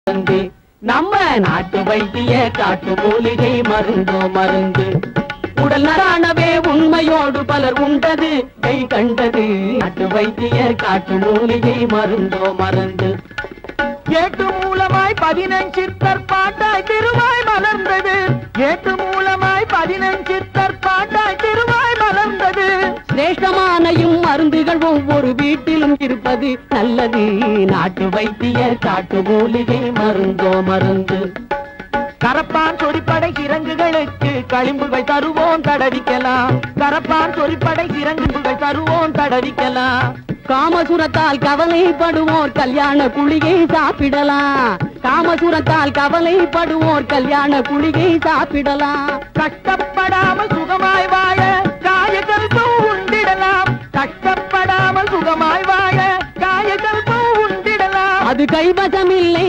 மருந்து நம்ம நாட்டு வைத்திய காட்டு மூலிகை மருந்தோ மருந்து உடல் நலானவே உண்மையோடு பலர் உண்டது கை கண்டது நாட்டு வைத்திய காட்டு மூலிகை மருந்தோ மருந்து ஏட்டு மூலமாய் 15 தற்பாட்டாய் திருவாய் மலர்ந்தது ஏட்டு மூலமாய் 15 தற்பாட்டாய் திருவாய் மலர்ந்தது சிரேஷ்டமானையும் மருந்துகள் ஒவ்வொரு வீட்டிலும் இருப்பது நல்லது நாட்டு வைத்திய காட்டு மூலிகை மருந்தோ மருந்து கரப்பான் சொறிப்படை இறங்குகளுக்கு களிம்புகள் தருவோம் தடவிக்கலாம் கரப்பான் சொறிப்படை இறங்குகள் தருவோம் தடவிக்கலாம் காமசுரத்தால் கவலைப்படுவோர் கல்யாண குளிகை சாப்பிடலாம் காமசுரத்தால் கவலைப்படுவோர் கல்யாண குளிகை சாப்பிடலாம் கஷ்டப்படாமல் சுகமாய் வாழ காயகல்பம் உண்டிடலாம் கஷ்டப்படாமல் சுகமாய் வாழ காயகல்பம் உண்டிடலாம் அது கைவசமில்லை